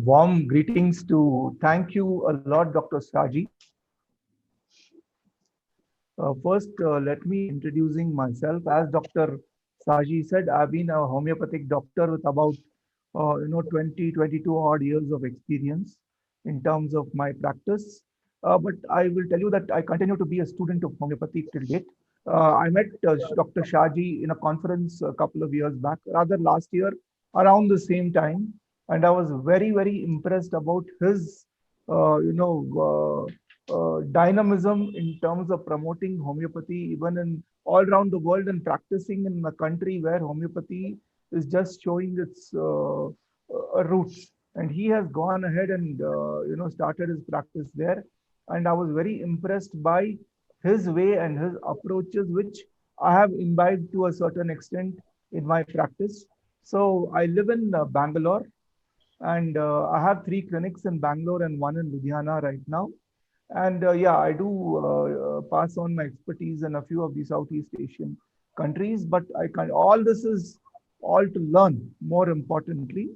Warm greetings to thank you a lot, Dr. Saji. First, let me introducing myself. As Dr. Saji said, I've been a homeopathic doctor with about 20, 22 odd years of experience in terms of my practice. But I will tell you that I continue to be a student of homeopathy till date. I met Dr. Shaji in a conference a couple of years back, rather last year, around the same time, and I was very, very impressed about his, dynamism in terms of promoting homeopathy, even in all around the world, and practicing in a country where homeopathy is just showing its roots. And he has gone ahead and started his practice there, and I was very impressed by his way and his approaches, which I have imbibed to a certain extent in my practice. So I live in Bangalore, and I have three clinics in Bangalore and one in Ludhiana right now. And yeah, I do pass on my expertise in a few of the Southeast Asian countries, but I can all this is all to learn. More importantly,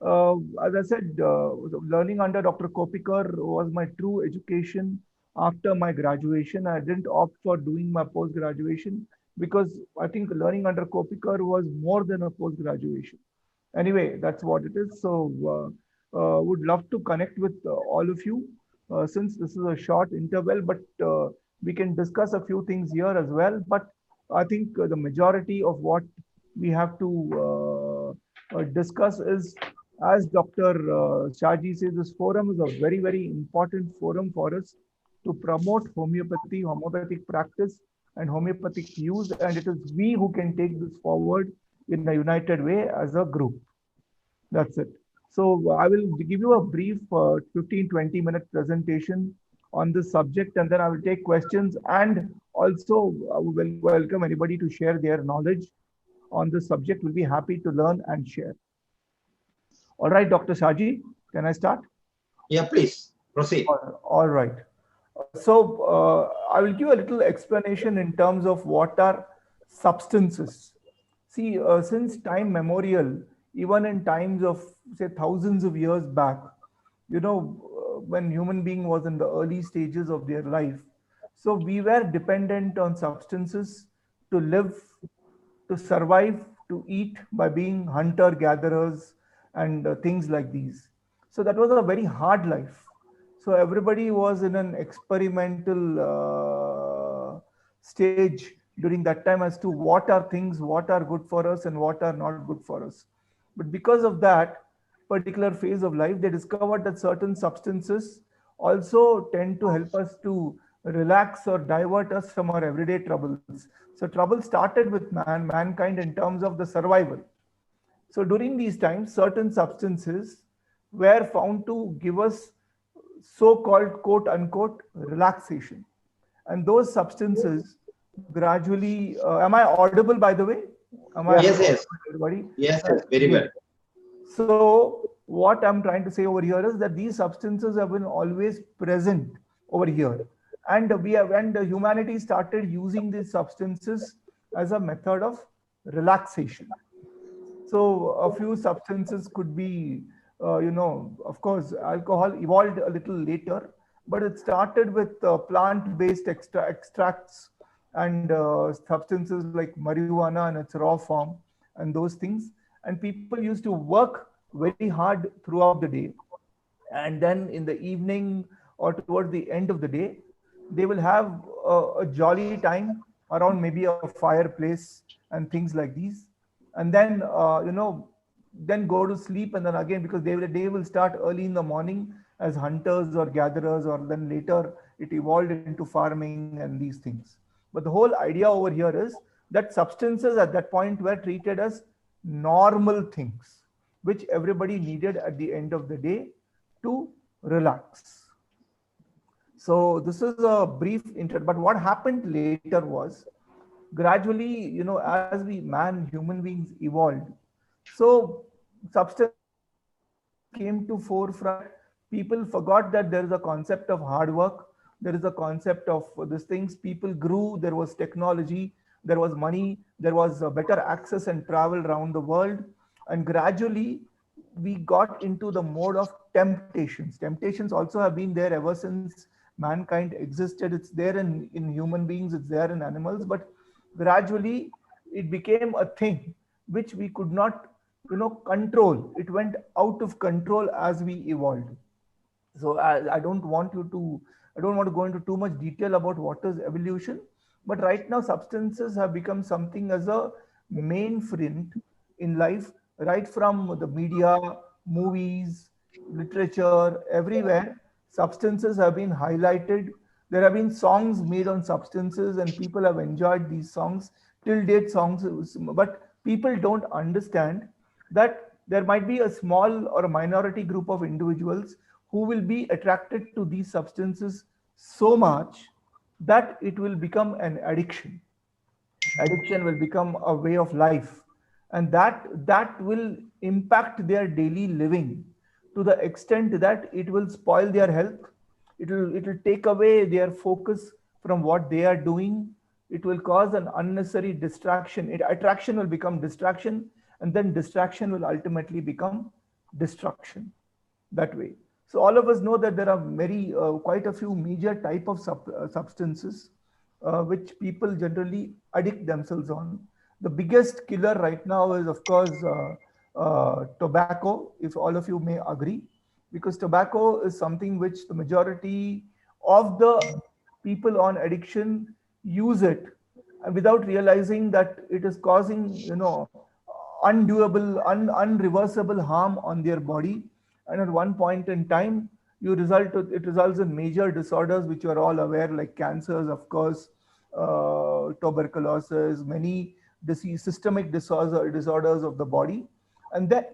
as I said, learning under Dr. Kopikar was my true education after my graduation. I didn't opt for doing my post graduation because I think learning under Kopikar was more than a post graduation. Anyway, that's what it is. So, would love to connect with all of you since this is a short interval, but we can discuss a few things here as well. But I think the majority of what we have to discuss is, as Dr. Shaji says, this forum is a very, very important forum for us to promote homeopathy, homeopathic practice, and homeopathic use. And it is we who can take this forward in a united way as a group. That's it. So I will give you a brief 15-20 minute presentation on this subject, and then I will take questions, and also I will welcome anybody to share their knowledge on this subject. We'll be happy to learn and share. All right, Dr. Shaji, can I start? Yeah, please proceed. All right. I will give a little explanation in terms of what are substances. See, since time memorial, even in times of, say, thousands of years back, when human being was in the early stages of their life, so we were dependent on substances to live, to survive, to eat by being hunter gatherers and things like these. So that was a very hard life. So everybody was in an experimental stage during that time as to what are things, what are good for us and what are not good for us. But because of that particular phase of life, they discovered that certain substances also tend to help us to relax or divert us from our everyday troubles. So trouble started with mankind in terms of the survival. So during these times, certain substances were found to give us so-called quote unquote relaxation. And those substances gradually, am I audible by the way? Am I Yes, audible, yes, everybody? yes, yes, very Great. well. So what I'm trying to say over here is that these substances have been always present over here. And humanity started using these substances as a method of relaxation. So a few substances could be, of course, alcohol evolved a little later, but it started with plant-based extracts and substances like marijuana in its raw form and those things. And people used to work very hard throughout the day. And then in the evening or towards the end of the day, they will have a jolly time around maybe a fireplace and things like these. And then then go to sleep, and then again, because the day will start early in the morning as hunters or gatherers, or then later it evolved into farming and these things. But the whole idea over here is that substances at that point were treated as normal things which everybody needed at the end of the day to relax. So this is a brief intro, but what happened later was gradually, as human beings evolved, so substance came to forefront. People forgot that there is a concept of hard work. There is a concept of these things. People grew. There was technology. There was money. There was better access and travel around the world. And gradually, we got into the mode of temptations. Temptations also have been there ever since mankind existed. It's there in human beings, it's there in animals, but gradually it became a thing which we could not, control. It went out of control as we evolved. So I don't want you to, I don't want to go into too much detail about what is evolution, but right now substances have become something as a main friend in life, right from the media, movies, literature, everywhere. Substances have been highlighted. There have been songs made on substances, and people have enjoyed these songs till date songs. But people don't understand that there might be a small or a minority group of individuals who will be attracted to these substances so much that it will become an addiction. Addiction will become a way of life, and that will impact their daily living to the extent that it will spoil their health. It will take away their focus from what they are doing. It will cause an unnecessary distraction. Attraction will become distraction, and then distraction will ultimately become destruction, that way. So all of us know that there are quite a few major type of substances which people generally addict themselves on. The biggest killer right now is, of course, tobacco, if all of you may agree, because tobacco is something which the majority of the people on addiction use it, and without realizing that it is causing, undoable, unreversible harm on their body. And at one point in time, it results in major disorders which you are all aware, like cancers, of course, tuberculosis, many systemic disorders of the body. And then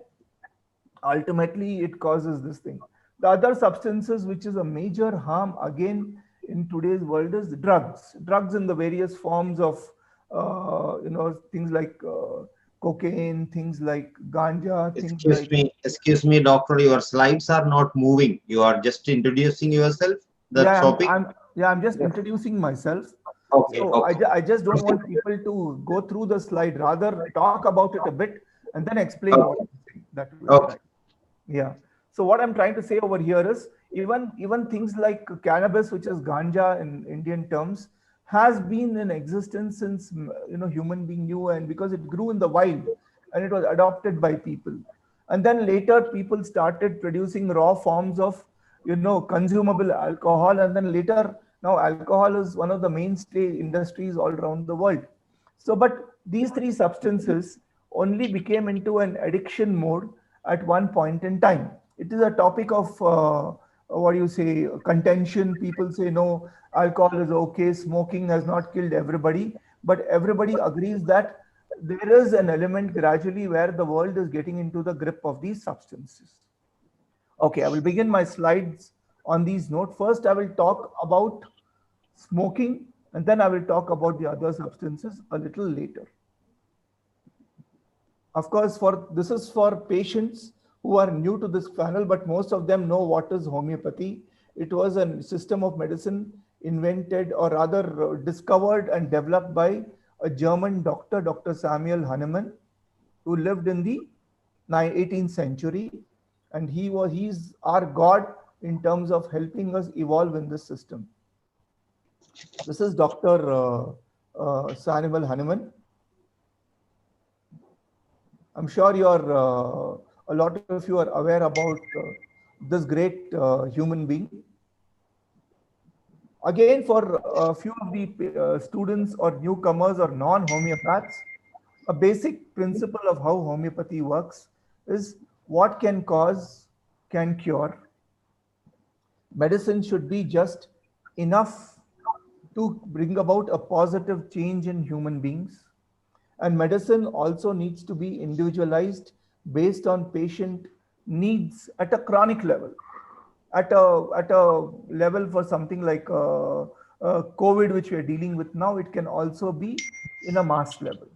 ultimately it causes this thing. The other substances which is a major harm again in today's world is drugs in the various forms of things like cocaine, things like ganja, things like. Excuse me, doctor. Your slides are not moving. You are just introducing yourself. The Yeah, topic. I'm just introducing myself. Okay. So Okay. I just don't want people to go through the slide. Rather, talk about it a bit and then explain what Okay. I'm saying. That will be Okay. right. Yeah. So what I'm trying to say over here is even things like cannabis, which is ganja in Indian terms, has been in existence since human being knew, and because it grew in the wild and it was adopted by people. And then later people started producing raw forms of consumable alcohol, and then later now alcohol is one of the mainstay industries all around the world. So, but these three substances only became into an addiction mode at one point in time. It is a topic of what do you say, contention. People say no, alcohol is okay, smoking has not killed everybody, but everybody agrees that there is an element gradually where the world is getting into the grip of these substances. Okay, I will begin my slides on these notes. First, I will talk about smoking, and then I will talk about the other substances a little later. Of course, this is for patients who are new to this panel, but most of them know what is homeopathy. It was a system of medicine invented, or rather discovered and developed by a German doctor, Dr. Samuel Hahnemann, who lived in the 18th century, and he's our god in terms of helping us evolve in this system. This is Dr. Samuel Hahnemann. I'm sure a lot of you are aware about this great human being. Again, for a few of the students or newcomers or non-homeopaths, a basic principle of how homeopathy works is what can cause can cure. Medicine should be just enough to bring about a positive change in human beings. And medicine also needs to be individualized based on patient needs at a chronic level. At a level for something like COVID, which we are dealing with now, it can also be in a mass level.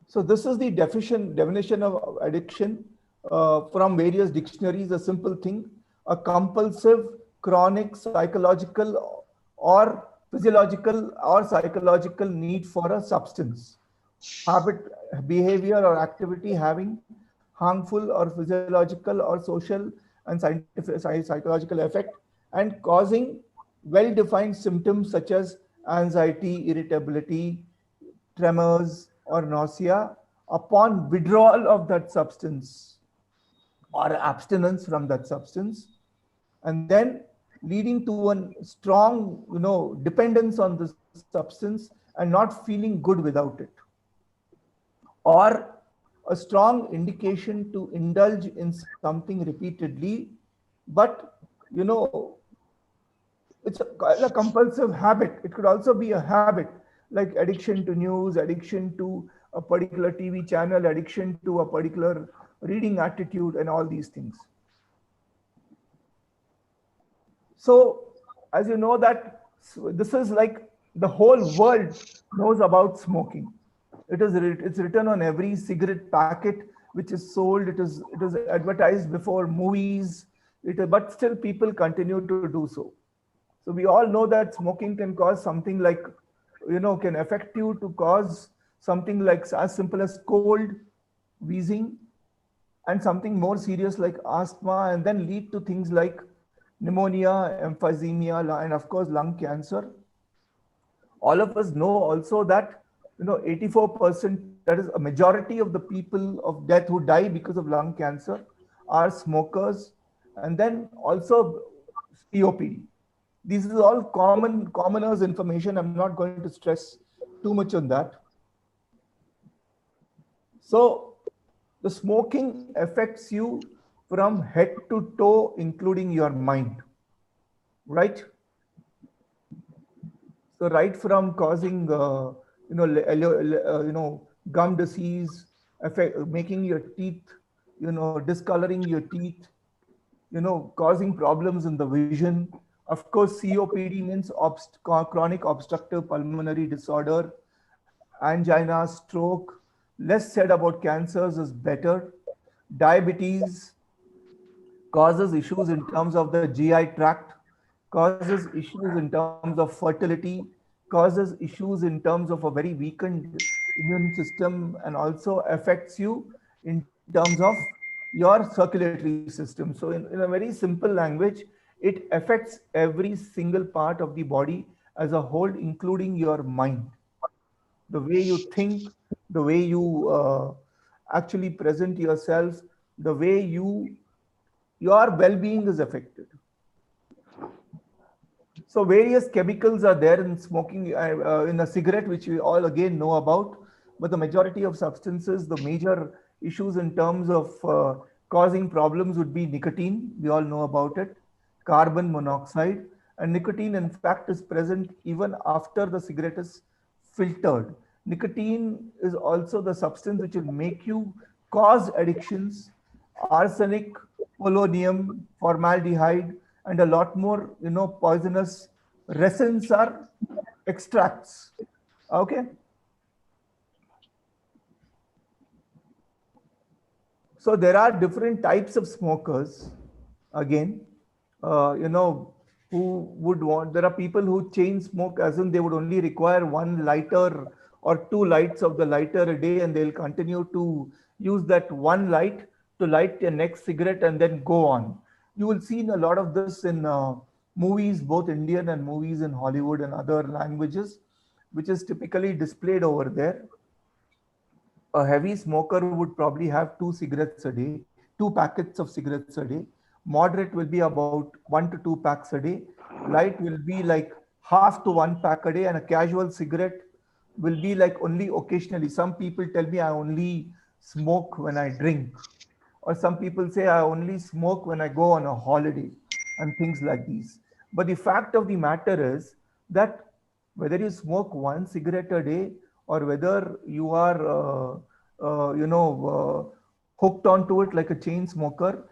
So this is the definition of addiction from various dictionaries. A simple thing: a compulsive, chronic, psychological or physiological or psychological need for a substance, habit, behavior or activity having harmful or physiological or social and scientific psychological effect, and causing well-defined symptoms such as anxiety, irritability, tremors, or nausea upon withdrawal of that substance or abstinence from that substance, and then leading to a strong, dependence on the substance and not feeling good without it, or a strong indication to indulge in something repeatedly, but you know it's a compulsive habit. It could also be a habit like addiction to news, addiction to a particular TV channel, addiction to a particular reading attitude, and all these things. So, as you know that this is like the whole world knows about smoking. It's written on every cigarette packet which is sold. It is advertised before movies. But still people continue to do so. So we all know that smoking can cause something like, can affect you to cause something like as simple as cold, wheezing, and something more serious like asthma, and then lead to things like pneumonia, emphysema, and of course lung cancer. All of us know also that 84%, that is a majority of the people of death who die because of lung cancer, are smokers, and then also COPD. This is all commoners information. I'm not going to stress too much on that. So the smoking affects you from head to toe, including your mind, right? So right from causing, gum disease, making your teeth, discoloring your teeth, causing problems in the vision. Of course, COPD means chronic obstructive pulmonary disorder, angina, stroke. Less said about cancers is better. Diabetes causes issues in terms of the GI tract, causes issues in terms of fertility, causes issues in terms of a very weakened immune system, and also affects you in terms of your circulatory system. So in a very simple language, it affects every single part of the body as a whole, including your mind. The way you think, the way you actually present yourself, the way your well-being is affected. So various chemicals are there in smoking, in a cigarette, which we all again know about. But the majority of substances, the major issues in terms of causing problems would be nicotine. We all know about it. Carbon monoxide. And nicotine, in fact, is present even after the cigarette is filtered. Nicotine is also the substance which will make you cause addictions. Arsenic, polonium, formaldehyde, and a lot more, poisonous resins are extracts. Okay. So there are different types of smokers. Again, who would want, there are people who chain smoke, as in they would only require one lighter or two lights of the lighter a day, and they'll continue to use that one light to light their next cigarette and then go on. You will see a lot of this in movies, both Indian and movies in Hollywood and other languages, which is typically displayed over there. A heavy smoker would probably have 2 cigarettes a day, 2 packets of cigarettes a day. Moderate will be about 1 to 2 packs a day. Light will be like half to 1 pack a day, and a casual cigarette will be like only occasionally. Some people tell me I only smoke when I drink, or some people say I only smoke when I go on a holiday, and things like these. But the fact of the matter is that whether you smoke 1 cigarette a day or whether you are, hooked onto it like a chain smoker,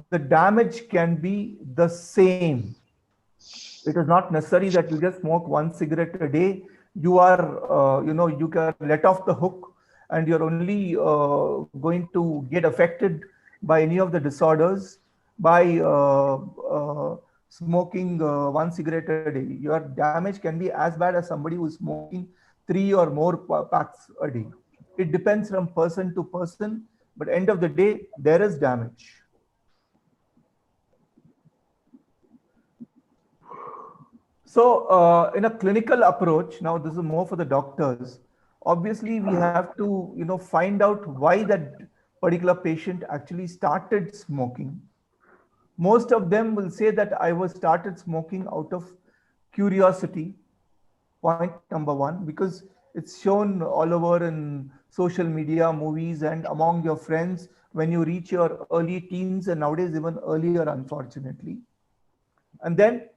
the damage can be the same. It is not necessary that you just smoke 1 cigarette a day. You are, you can let off the hook, and you're only going to get affected by any of the disorders by smoking 1 cigarette a day. Your damage can be as bad as somebody who is smoking 3 or more packs a day. It depends from person to person, but end of the day, there is damage. So in a clinical approach, now this is more for the doctors. Obviously, we have to, find out why that particular patient actually started smoking. Most of them will say that I was started smoking out of curiosity. Point number one, because it's shown all over in social media, movies, and among your friends when you reach your early teens, and nowadays even earlier, unfortunately. And then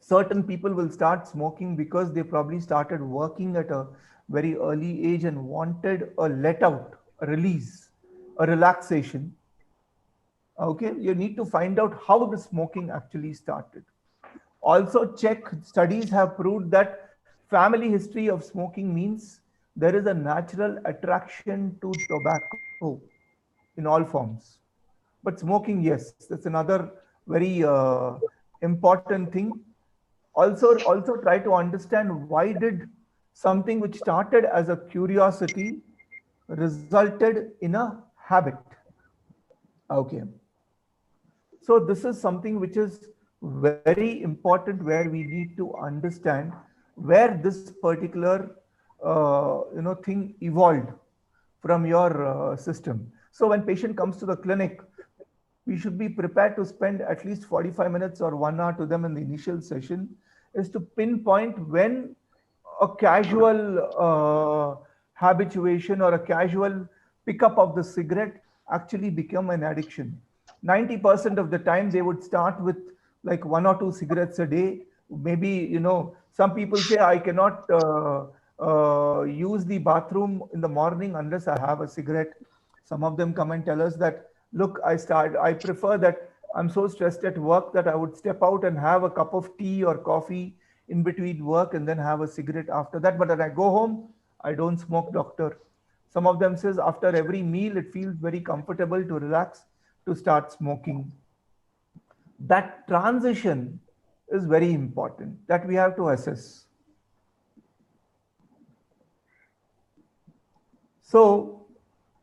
certain people will start smoking because they probably started working at a very early age and wanted a let out, a release, a relaxation. Okay, you need to find out how the smoking actually started. Also, check studies have proved that family history of smoking means there is a natural attraction to tobacco in all forms. But smoking, yes, that's another very important thing. Also try to understand why did something which started as a curiosity resulted in a habit. Okay. So this is something which is very important where we need to understand where this particular thing evolved from your system. So when patient comes to the clinic, we should be prepared to spend at least 45 minutes or 1 hour to them in the initial session is to pinpoint when a casual habituation or a casual pickup of the cigarette actually become an addiction. 90% of the time they would start with like 1 or 2 cigarettes a day. Maybe, some people say I cannot use the bathroom in the morning unless I have a cigarette. Some of them come and tell us that, look, I prefer that I'm so stressed at work that I would step out and have a cup of tea or coffee in between work and then have a cigarette after that. But when I go home, I don't smoke, doctor. Some of them says after every meal, it feels very comfortable to relax to start smoking. That transition is very important that we have to assess. So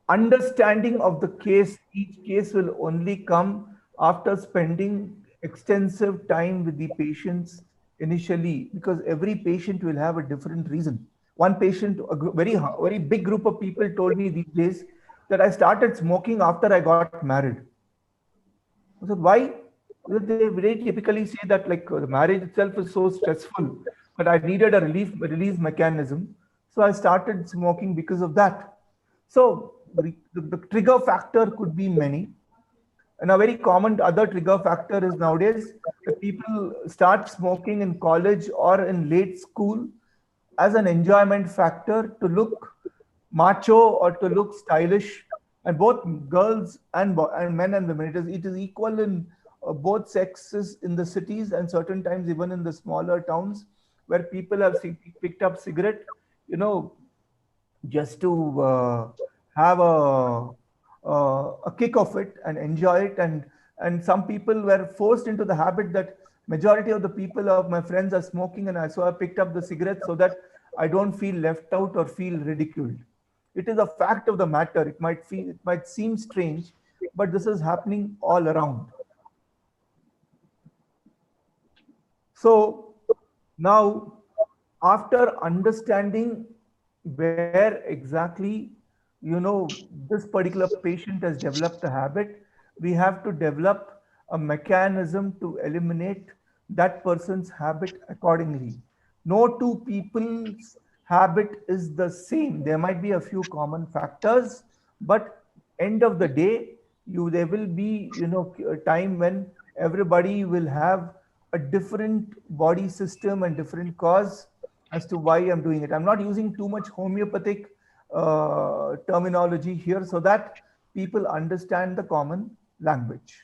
understanding of the case, each case will only come after spending extensive time with the patients initially, because every patient will have a different reason. One patient, very big group of people told me these days that I started smoking after I got married. I said, why? Because they very typically say that like the marriage itself is so stressful, but I needed a release mechanism. So I started smoking because of that. So the trigger factor could be many. And a very common other trigger factor is nowadays that people start smoking in college or in late school as an enjoyment factor to look macho or to look stylish. And both girls and men and women, it is equal in both sexes in the cities and certain times even in the smaller towns where people have picked up cigarette, just to have a kick of it and enjoy it. And some people were forced into the habit that majority of the people of my friends are smoking, and so I picked up the cigarette so that I don't feel left out or feel ridiculed. It is a fact of the matter. It might seem strange, but this is happening all around. So now, after understanding where exactly this particular patient has developed a habit, we have to develop a mechanism to eliminate that person's habit accordingly. No two people's habit is the same. There might be a few common factors, but end of the day, there will be a time when everybody will have a different body system and different cause as to why I'm doing it. I'm not using too much homeopathic terminology here so that people understand the common language.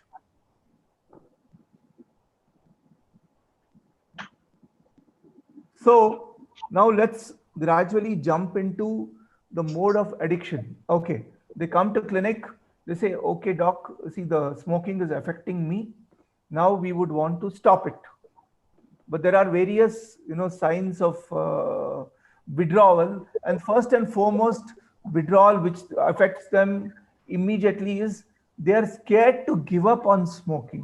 So now let's gradually jump into the mode of addiction. Okay, they come to clinic, they say, okay, doc, see the smoking is affecting me. Now we would want to stop it. But there are various, signs of withdrawal. And first and foremost, withdrawal which affects them immediately is they are scared to give up on smoking.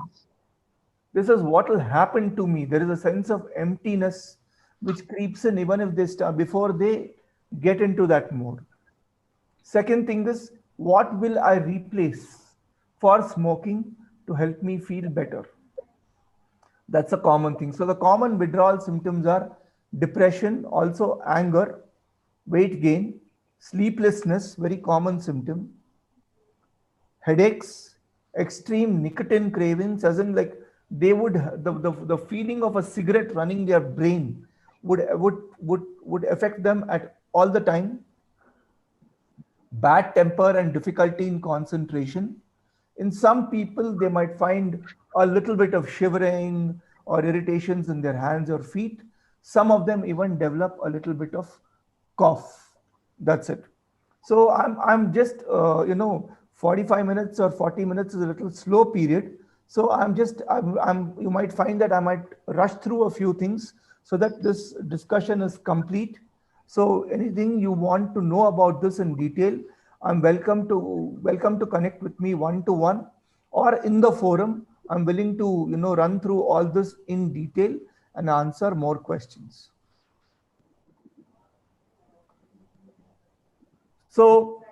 This is what will happen to me. There is a sense of emptiness which creeps in even if they start before they get into that mode. Second thing is, what will I replace for smoking to help me feel better? That's a common thing. So the common withdrawal symptoms are depression, also anger, weight gain, sleeplessness, very common symptom, headaches, extreme nicotine cravings, as in like they would the feeling of a cigarette running their brain would affect them at all the time. Bad temper and difficulty in concentration. In some people, they might find a little bit of shivering or irritations in their hands or feet. Some of them even develop a little bit of cough. That's it. So I'm just 45 minutes or 40 minutes is a little slow period. So I'm you might find that I might rush through a few things so that this discussion is complete. So anything you want to know about this in detail, I'm welcome to connect with me one to one or in the forum. I'm willing to run through all this in detail and answer more questions. So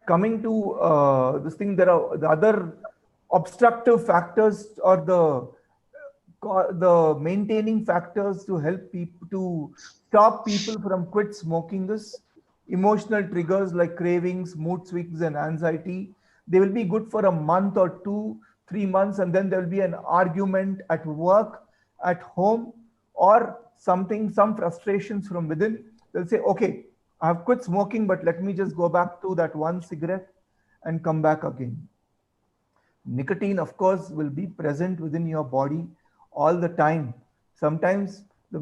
coming to this thing, there are the other obstructive factors or the maintaining factors to help people to stop people from quit smoking is emotional triggers like cravings, mood swings, and anxiety. They will be good for a month or two, 3 months, and then there will be an argument at work, at home, or something, some frustrations from within. They'll say, okay, I've quit smoking, but let me just go back to that one cigarette and come back again. Nicotine, of course, will be present within your body all the time. Sometimes the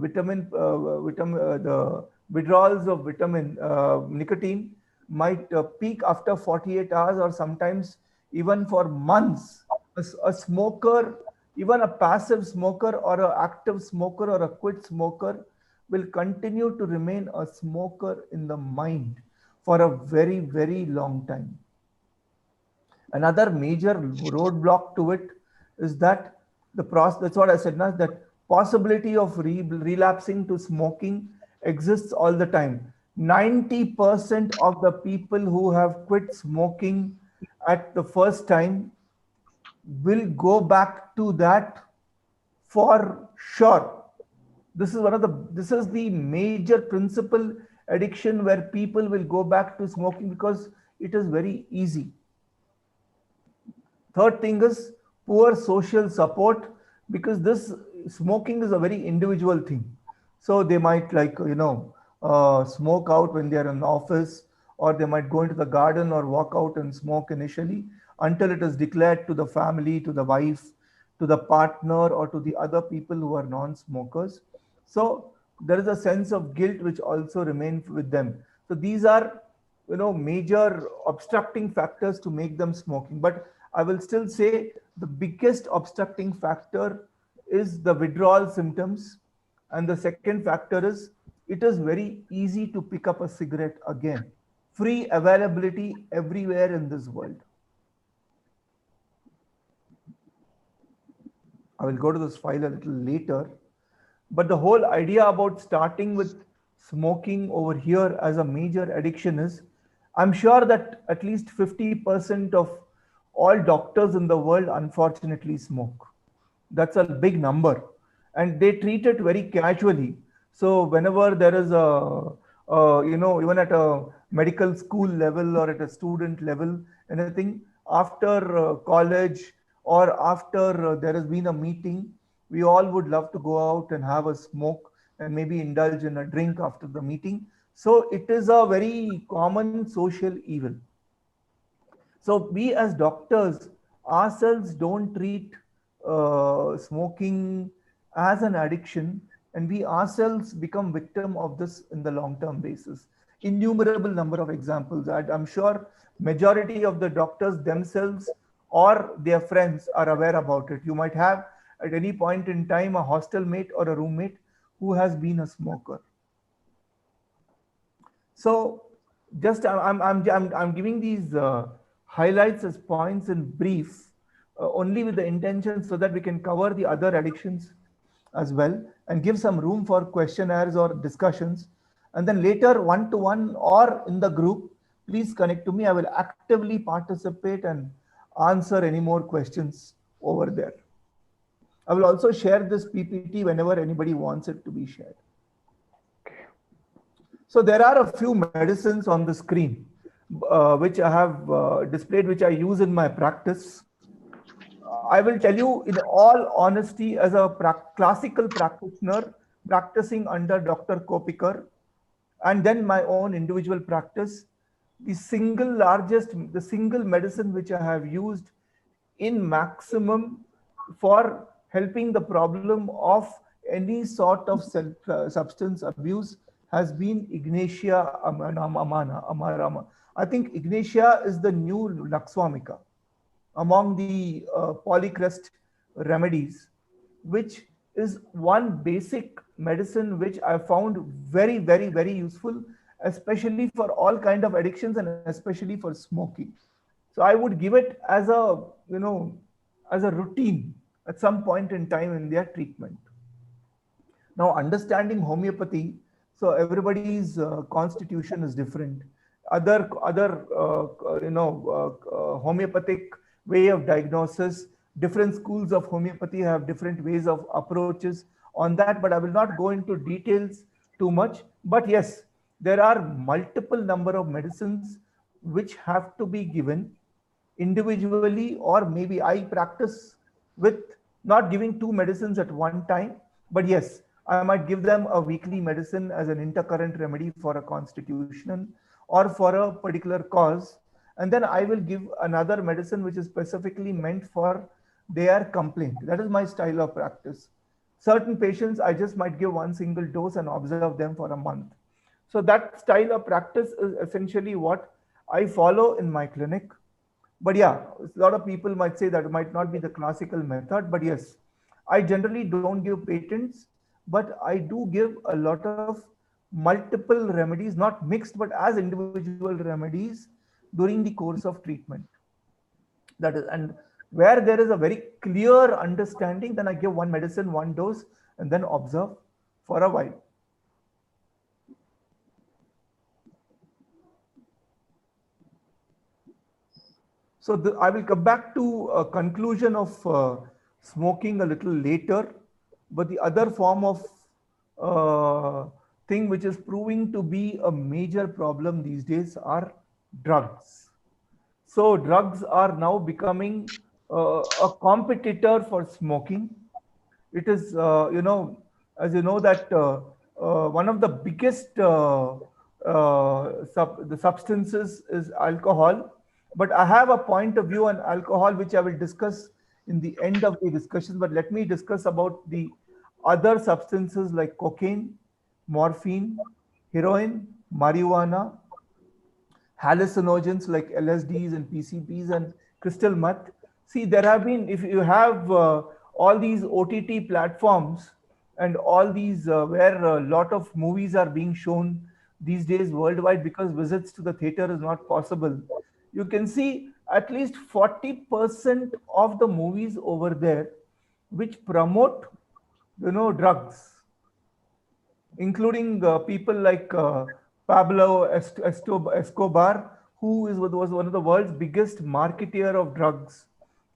withdrawals of vitamin nicotine might peak after 48 hours or sometimes even for months. A smoker, even a passive smoker or an active smoker or a quit smoker, will continue to remain a smoker in the mind for a very, very long time. Another major roadblock to it is that the process, that's what I said now, that possibility of relapsing to smoking exists all the time. 90% of the people who have quit smoking at the first time will go back to that for sure. This is the major principal addiction where people will go back to smoking because it is very easy. Third thing is poor social support, because this smoking is a very individual thing. So they might smoke out when they are in the office, or they might go into the garden or walk out and smoke initially until it is declared to the family, to the wife, to the partner, or to the other people who are non-smokers. So there is a sense of guilt which also remains with them. So these are major obstructing factors to make them smoking. But I will still say the biggest obstructing factor is the withdrawal symptoms, and the second factor is it is very easy to pick up a cigarette again. Free availability everywhere in this world. I will go to this file a little later. But the whole idea about starting with smoking over here as a major addiction is, I'm sure that at least 50% of all doctors in the world unfortunately smoke. That's a big number. And they treat it very casually. So whenever there is even at a medical school level or at a student level, anything, after college or after there has been a meeting, we all would love to go out and have a smoke and maybe indulge in a drink after the meeting. So it is a very common social evil. So we as doctors ourselves don't treat smoking as an addiction, and we ourselves become victim of this in the long-term basis. Innumerable number of examples. I'm sure majority of the doctors themselves or their friends are aware about it. You might have at any point in time a hostel mate or a roommate who has been a smoker. So just I'm giving these highlights as points in brief, only with the intention so that we can cover the other addictions as well and give some room for questionnaires or discussions. And then later, one to one or in the group, please connect to me. I will actively participate and answer any more questions over there. I will also share this PPT whenever anybody wants it to be shared. So there are a few medicines on the screen, which I have displayed, which I use in my practice. I will tell you in all honesty, as a classical practitioner practicing under Dr. Kopikar, and then my own individual practice, the single medicine which I have used in maximum for helping the problem of any sort of substance abuse has been Ignatia amarama. I think Ignatia is the new Laxvamika among the polycrest remedies, which is one basic medicine which I found very, very, very useful, especially for all kind of addictions and especially for smoking. So I would give it as a, as a routine at some point in time in their treatment. Now, understanding homeopathy, so everybody's constitution is different. Other homeopathic way of diagnosis, different schools of homeopathy have different ways of approaches on that, but I will not go into details too much. But yes, there are multiple number of medicines which have to be given individually, or maybe I practice with not giving two medicines at one time, but yes, I might give them a weekly medicine as an intercurrent remedy for a constitution or for a particular cause. And then I will give another medicine which is specifically meant for their complaint. That is my style of practice. Certain patients, I just might give one single dose and observe them for a month. So that style of practice is essentially what I follow in my clinic. But yeah, a lot of people might say that it might not be the classical method, but yes, I generally don't give patents, but I do give a lot of multiple remedies, not mixed, but as individual remedies during the course of treatment. That is, and where there is a very clear understanding, then I give one medicine, one dose, and then observe for a while. So I will come back to a conclusion of smoking a little later, but the other form of thing which is proving to be a major problem these days are drugs. So drugs are now becoming a competitor for smoking. It is, as you know, that one of the biggest the substances is alcohol. But I have a point of view on alcohol, which I will discuss in the end of the discussion. But let me discuss about the other substances like cocaine, morphine, heroin, marijuana, hallucinogens like LSDs and PCPs and crystal meth. See, there have been, if you have all these OTT platforms and all these where a lot of movies are being shown these days worldwide because visits to the theater is not possible, you can see at least 40% of the movies over there which promote, drugs, including people like Pablo Escobar, who was one of the world's biggest marketeer of drugs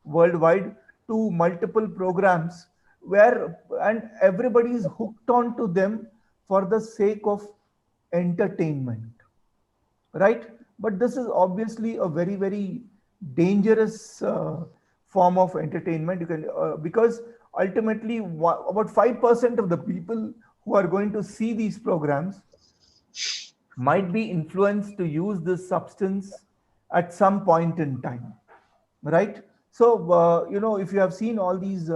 worldwide, to multiple programs where, and everybody is hooked on to them for the sake of entertainment, right? But this is obviously a very, very dangerous form of entertainment. You can because ultimately about 5% of the people who are going to see these programs might be influenced to use this substance at some point in time, right? So, if you have seen all these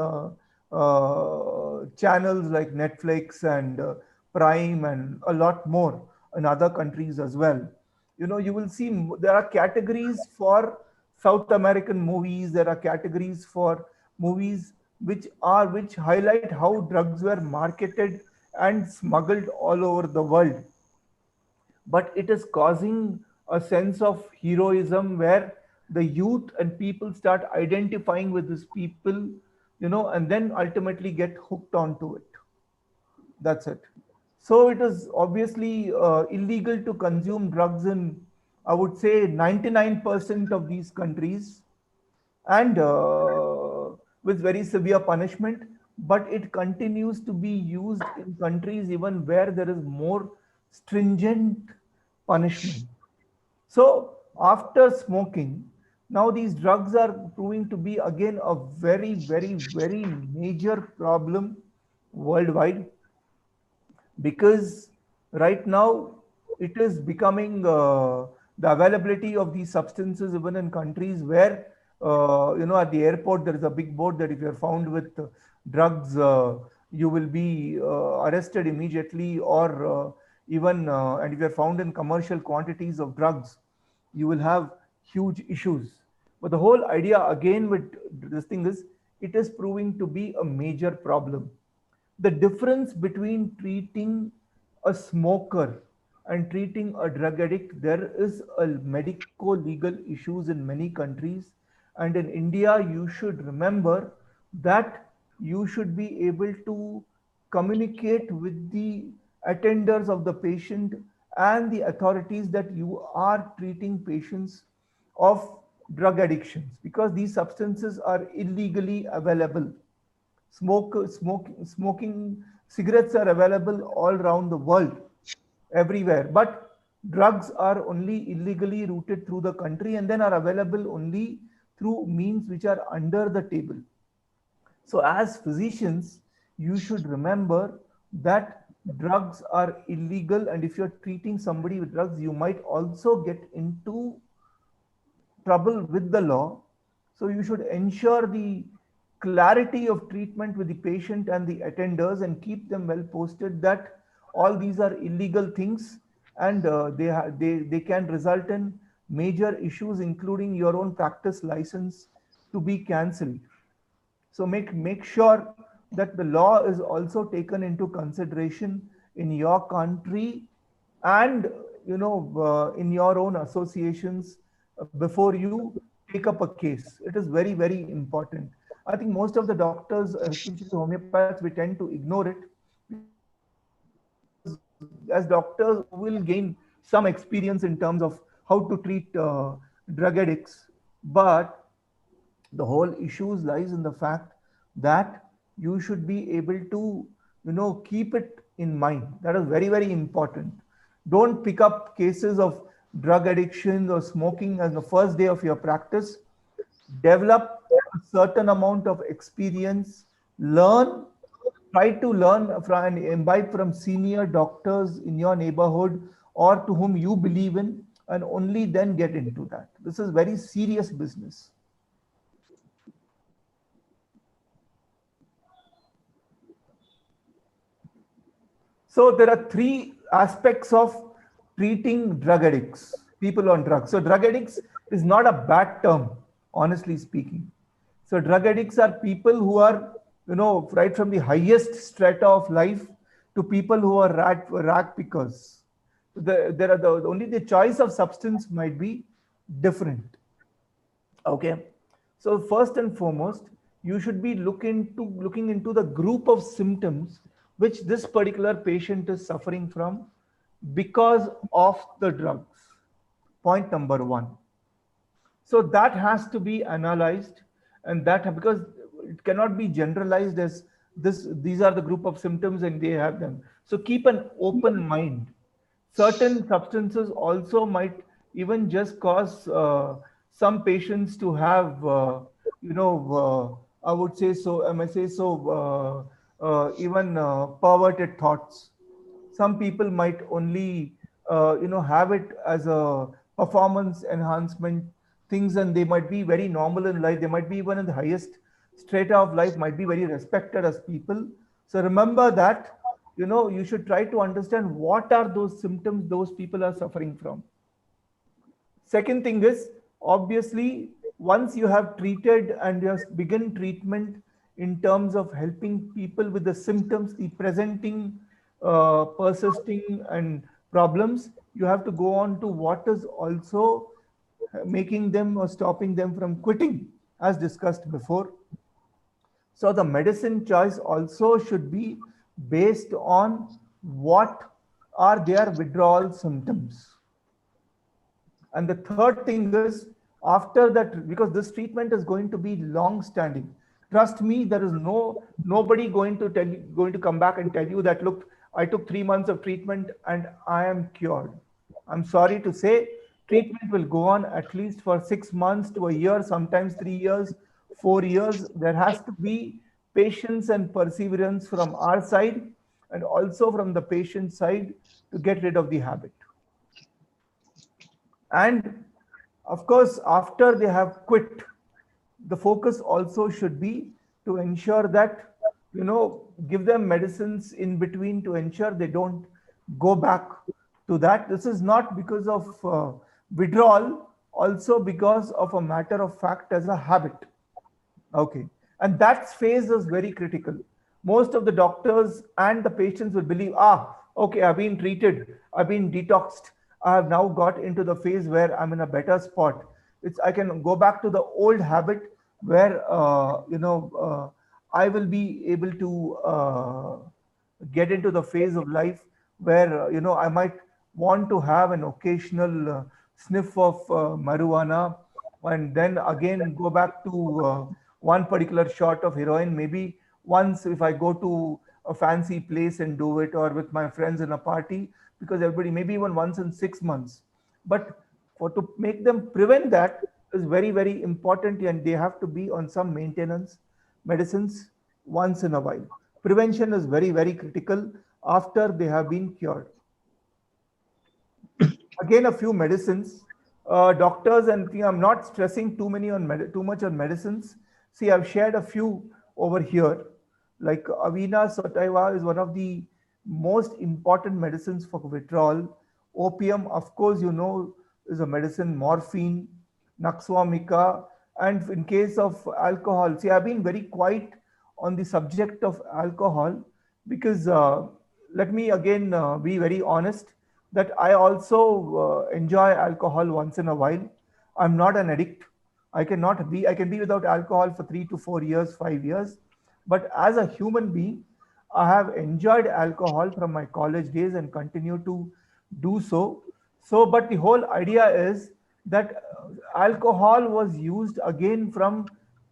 channels like Netflix and Prime and a lot more in other countries as well, you will see there are categories for South American movies. There are categories for movies which highlight how drugs were marketed and smuggled all over the world. But it is causing a sense of heroism where the youth and people start identifying with these people, and then ultimately get hooked onto it. That's it. So it is obviously illegal to consume drugs in, I would say, 99% of these countries, and with very severe punishment. But it continues to be used in countries even where there is more stringent punishment. So after smoking, now these drugs are proving to be again a very, very, very major problem worldwide, because right now it is becoming the availability of these substances even in countries where at the airport there is a big board that if you're found with drugs, you will be arrested immediately, or even and if you're found in commercial quantities of drugs, you will have huge issues. But the whole idea again with this thing is, it is proving to be a major problem. The difference between treating a smoker and treating a drug addict, there is a medico legal issues in many countries, and in India you should remember that you should be able to communicate with the attenders of the patient and the authorities that you are treating patients of drug addictions, because these substances are illegally available. Smoking cigarettes are available all around the world, everywhere. But drugs are only illegally routed through the country and then are available only through means which are under the table. So, as physicians, you should remember that drugs are illegal, and if you're treating somebody with drugs, you might also get into trouble with the law. So you should ensure the clarity of treatment with the patient and the attenders and keep them well posted that all these are illegal things, and they can result in major issues, including your own practice license to be cancelled. So make sure that the law is also taken into consideration in your country, and in your own associations before you take up a case. It is very, very important. I think most of the doctors, especially homeopaths, we tend to ignore it, because as doctors you will gain some experience in terms of how to treat drug addicts, but the whole issues lies in the fact that you should be able to keep it in mind. That is very, very important. Don't pick up cases of drug addiction or smoking as the first day of your practice. Develop a certain amount of experience. Try to learn from and imbibe from senior doctors in your neighborhood or to whom you believe in, and only then get into that. This is very serious business. So there are three aspects of treating drug addicts, people on drugs. So drug addicts is not a bad term, honestly speaking. So drug addicts are people who are, right from the highest strata of life to people who are rag pickers. There are only the choice of substance might be different. Okay. So first and foremost, you should be looking into the group of symptoms which this particular patient is suffering from because of the drugs. Point number one. So that has to be analyzed, and that, because it cannot be generalized as these are the group of symptoms and they have them. So keep an open mind. Certain substances also might even just cause some patients to have I would say so, I may say so, even perverted thoughts. Some people might only have it as a performance enhancement things, and they might be very normal in life. They might be even in the highest strata of life, might be very respected as people. So remember that you should try to understand what are those symptoms those people are suffering from. Second thing is, obviously, once you have treated and you have begun treatment in terms of helping people with the symptoms, the presenting, persisting, and problems, you have to go on to what is also making them or stopping them from quitting, as discussed before. So the medicine choice also should be based on what are their withdrawal symptoms. And the third thing is, after that, because this treatment is going to be long standing, trust me, there is nobody going to tell you, going to come back and tell you that, look, I took 3 months of treatment and I am cured. I'm sorry to say, treatment will go on at least for 6 months to a year, sometimes 3 years, 4 years. There has to be patience and perseverance from our side and also from the patient side to get rid of the habit. And of course, after they have quit, the focus also should be to ensure that, give them medicines in between to ensure they don't go back to that. This is not because of withdrawal, also because of a matter of fact as a habit. Okay. And that phase is very critical. Most of the doctors and the patients will believe, okay, I've been treated, I've been detoxed, I have now got into the phase where I'm in a better spot. I can go back to the old habit where, I will be able to get into the phase of life where, I might want to have an occasional sniff of marijuana, and then again go back to one particular shot of heroin, maybe once if I go to a fancy place and do it, or with my friends in a party, because everybody, maybe even once in 6 months. But for to make them prevent that is very, very important, and they have to be on some maintenance medicines once in a while. Prevention is very, very critical after they have been cured. Again, a few medicines. Doctors, and I'm not stressing too much on medicines. See, I've shared a few over here. Like Avena sativa is one of the most important medicines for withdrawal. Opium, of course, is a medicine. Morphine, Naxwamica, and in case of alcohol, see, I've been very quiet on the subject of alcohol because let me again be very honest that I also enjoy alcohol once in a while. I'm not an addict. I can be without alcohol for 3 to 4 years, 5 years. But as a human being, I have enjoyed alcohol from my college days and continue to do so. But the whole idea is that alcohol was used again from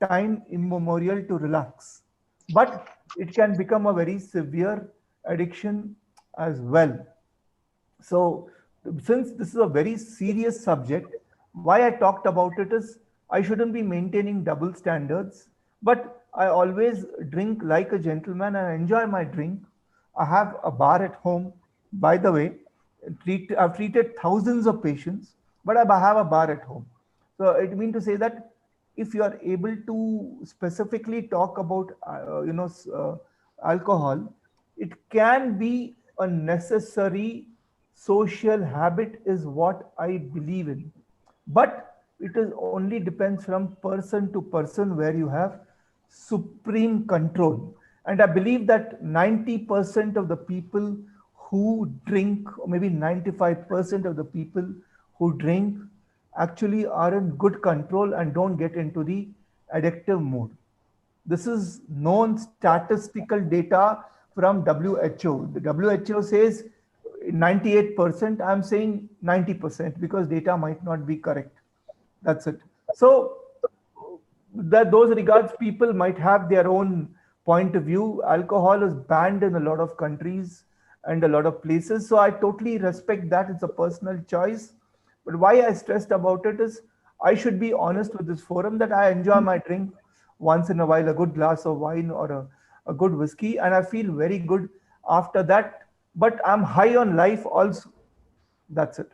time immemorial to relax. But it can become a very severe addiction as well. So, since this is a very serious subject, why I talked about it is I shouldn't be maintaining double standards, but I always drink like a gentleman and I enjoy my drink. I have a bar at home. By the way, I've treated thousands of patients, but I have a bar at home. So it means to say that if you are able to specifically talk about, alcohol, it can be a necessary social habit is what I believe in. But it is only depends from person to person where you have supreme control. And I believe that 90% of the people who drink, or maybe 95% of the people who drink, actually are in good control and don't get into the addictive mode. This is known statistical data from WHO. The WHO says 98%. I'm saying 90% because data might not be correct. That's it. So that those regards, people might have their own point of view. Alcohol is banned in a lot of countries and a lot of places. So I totally respect that. It's a personal choice. But why I stressed about it is I should be honest with this forum that I enjoy my drink once in a while, a good glass of wine or a good whiskey, and I feel very good after that. But I'm high on life also. That's it.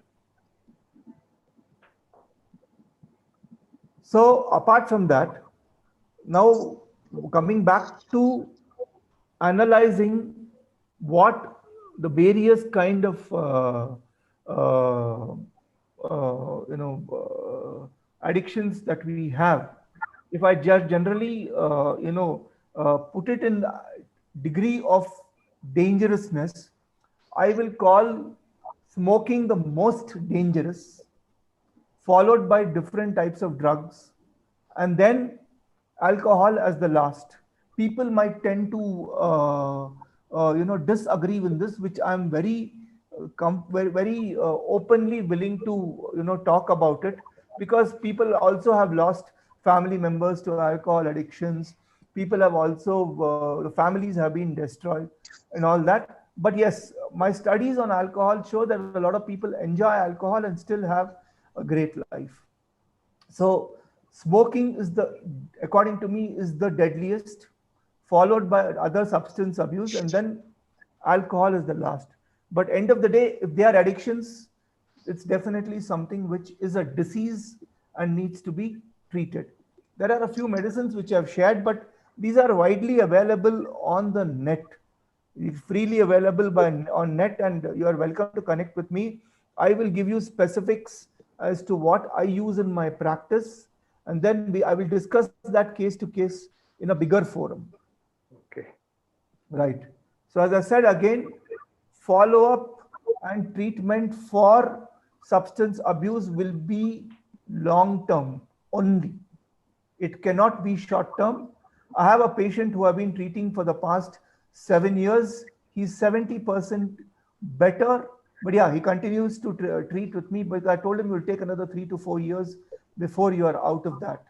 So apart from that, now coming back to analyzing what the various kind of addictions that we have. If I just generally put it in degree of dangerousness, I will call smoking the most dangerous, followed by different types of drugs, and then alcohol as the last. People might tend to disagree with this, which I'm very openly willing to talk about it, because people also have lost family members to alcohol addictions. People have also the families have been destroyed and all that. But yes, my studies on alcohol show that a lot of people enjoy alcohol and still have a great life. So smoking is according to me, is the deadliest, followed by other substance abuse, and then alcohol is the last. But end of the day, if they are addictions, it's definitely something which is a disease and needs to be treated. There are a few medicines which I've shared, but these are widely available on the net. It's freely available on net, and you are welcome to connect with me. I will give you specifics as to what I use in my practice, and then I will discuss that case to case in a bigger forum. Okay. Right. So as I said again, follow-up and treatment for substance abuse will be long-term only. It cannot be short-term. I have a patient who I've been treating for the past 7 years. He's 70% better, but yeah, he continues to treat with me. But I told him it will take another 3 to 4 years before you are out of that.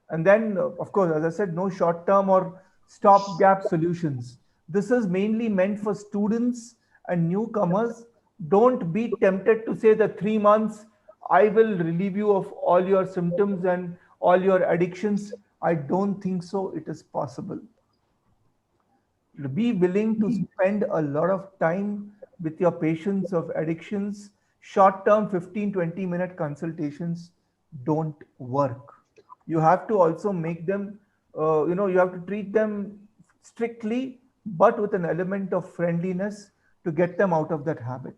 And then, of course, as I said, no short-term or stopgap solutions. This is mainly meant for students and newcomers. Don't be tempted to say that 3 months, I will relieve you of all your symptoms and all your addictions. I don't think so. It is possible. Be willing to spend a lot of time with your patients of addictions. Short-term 15-20 minute consultations don't work. You have to also make them, you have to treat them strictly, but with an element of friendliness to get them out of that habit.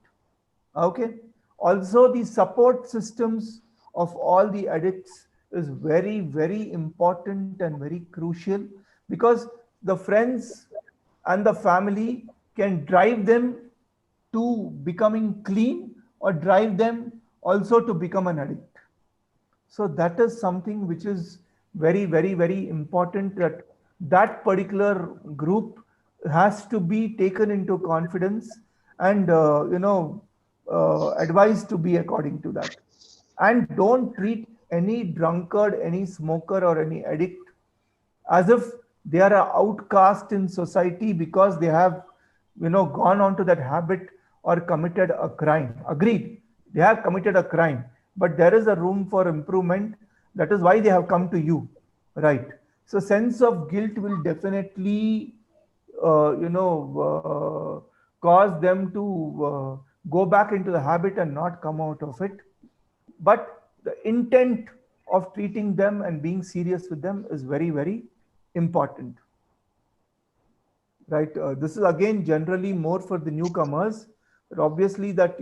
Okay. Also, the support systems of all the addicts is very, very important and very crucial, because the friends and the family can drive them to becoming clean or drive them also to become an addict. So that is something which is very, very, very important, that that particular group has to be taken into confidence and, advised to be according to that. And don't treat any drunkard, any smoker, or any addict as if they are an outcast in society because they have, gone on to that habit or committed a crime. Agreed, they have committed a crime, but there is a room for improvement. That is why they have come to you, right? So sense of guilt will definitely, cause them to go back into the habit and not come out of it. But the intent of treating them and being serious with them is very, very important, right? This is again generally more for the newcomers, but obviously that,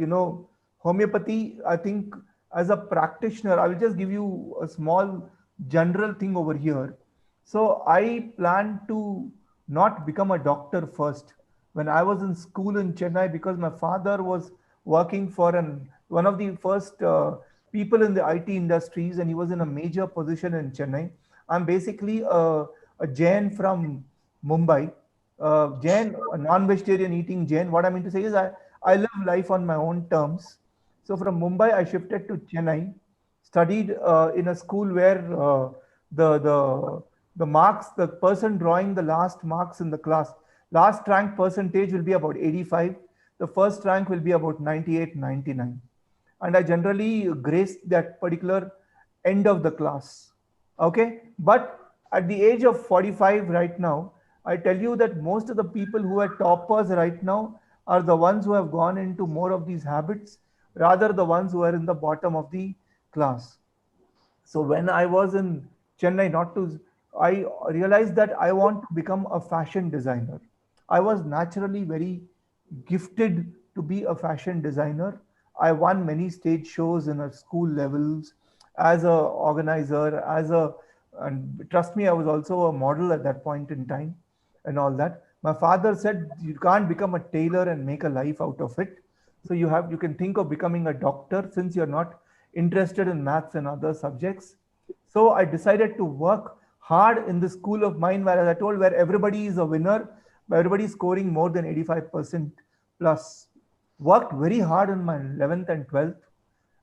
homeopathy, I think as a practitioner, I will just give you a small general thing over here. So I plan to not become a doctor first. When I was in school in Chennai, because my father was working for one of the first people in the IT industries, and he was in a major position in Chennai. I'm basically a Jain from Mumbai. Jain, a non-vegetarian eating Jain. What I mean to say is I live life on my own terms. So from Mumbai, I shifted to Chennai, studied in a school where the marks, the person drawing the last marks in the class, last rank percentage will be about 85. The first rank will be about 98, 99. And I generally graced that particular end of the class. Okay. But at the age of 45 right now, I tell you that most of the people who are toppers right now are the ones who have gone into more of these habits, rather the ones who are in the bottom of the class. So when I was in Chennai, I realized that I want to become a fashion designer. I was naturally very gifted to be a fashion designer. I won many stage shows in a school levels as a organizer, and trust me, I was also a model at that point in time and all that. My father said, you can't become a tailor and make a life out of it. So you can think of becoming a doctor, since you're not interested in maths and other subjects. So I decided to work hard in the school of mine, where, as I told, where everybody is a winner, where everybody is scoring more than 85% plus. Worked very hard in my 11th and 12th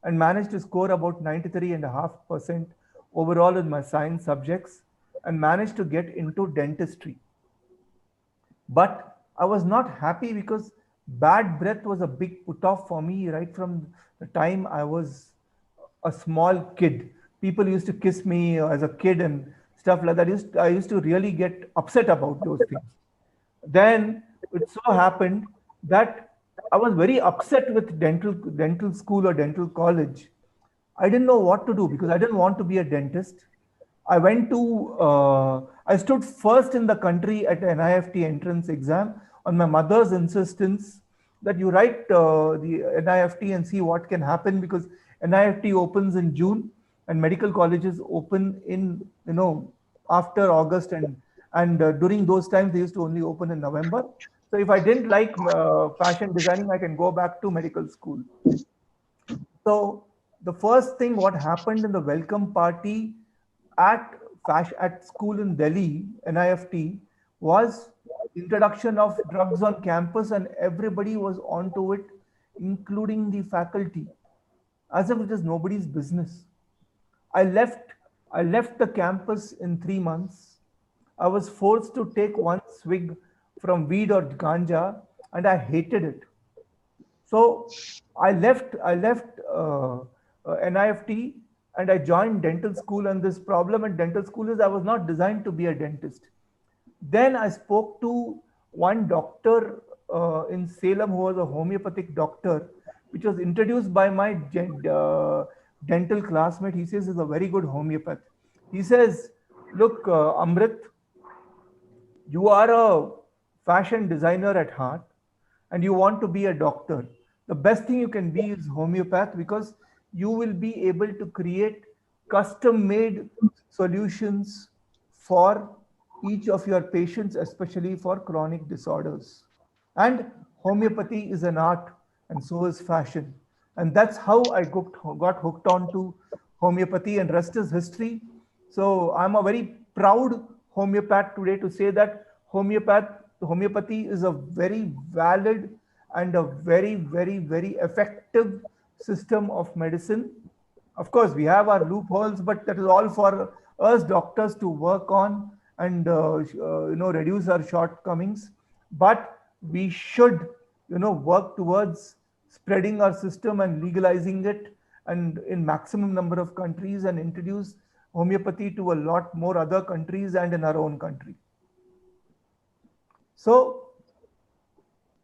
and managed to score about 93.5% overall in my science subjects and managed to get into dentistry. But I was not happy because bad breath was a big put off for me right from the time I was a small kid. People used to kiss me as a kid and stuff like that. I used to really get upset about those things. Then it so happened that I was very upset with dental school or dental college. I didn't know what to do because I didn't want to be a dentist. I stood first in the country at an NIFT entrance exam on my mother's insistence that you write the NIFT and see what can happen, because NIFT opens in June and medical colleges open in, after August, and during those times they used to only open in November. So if I didn't like fashion designing, I can go back to medical school. So the first thing what happened in the welcome party at at school in Delhi, NIFT, was introduction of drugs on campus, and everybody was onto it, including the faculty, as if it is nobody's business. I left I left the campus in 3 months. I was forced to take one swig from weed or ganja, and I hated it. So I left NIFT and I joined dental school. And this problem in dental school is I was not designed to be a dentist. Then I spoke to one doctor in Salem who was a homeopathic doctor, which was introduced by my dental classmate. He says he's a very good homeopath. He says, "Look, Amrit, you are a fashion designer at heart and you want to be a doctor. The best thing you can be is homeopath, because you will be able to create custom made solutions for each of your patients, especially for chronic disorders. And homeopathy is an art, and so is fashion." And that's how I got hooked on to homeopathy, and rest is history. So I'm a very proud homeopath today to say that homeopathy is a very valid and a very, very, very effective system of medicine. Of course, we have our loopholes, but that is all for us doctors to work on and reduce our shortcomings. But we should work towards spreading our system and legalizing it, and in maximum number of countries, and introduce homeopathy to a lot more other countries and in our own country. So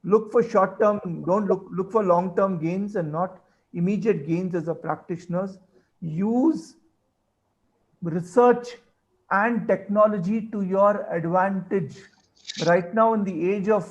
look for short term, don't look for long term gains and not immediate gains as a practitioners. Use research and technology to your advantage. Right now, in the age of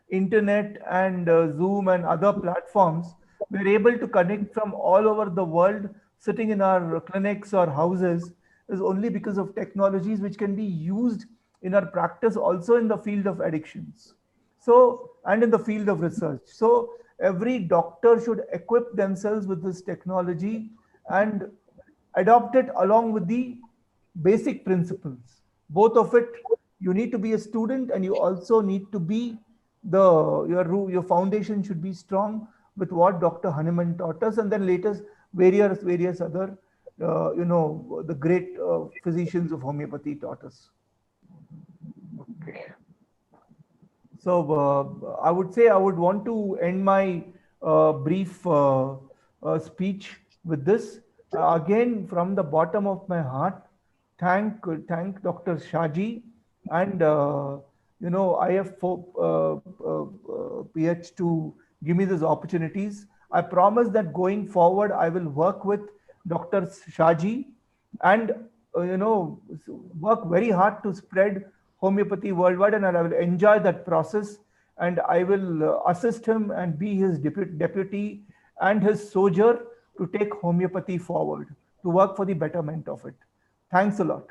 internet and Zoom and other platforms, we're able to connect from all over the world, sitting in our clinics or houses, is only because of technologies which can be used in our practice, also in the field of addictions. So, and in the field of research. So every doctor should equip themselves with this technology and adopt it along with the basic principles. Both of it, you need to be a student, and you also need to be your foundation should be strong with what Dr. Hahnemann taught us, and then later various other the great physicians of homeopathy taught us. Okay. So I would say I would want to end my brief speech with this. Again, from the bottom of my heart, thank Dr. Shaji and IF PH to give me these opportunities. I promise that going forward, I will work with Dr. Shaji and work very hard to spread homeopathy worldwide, and I will enjoy that process, and I will assist him and be his deputy and his soldier to take homeopathy forward, to work for the betterment of it. Thanks a lot.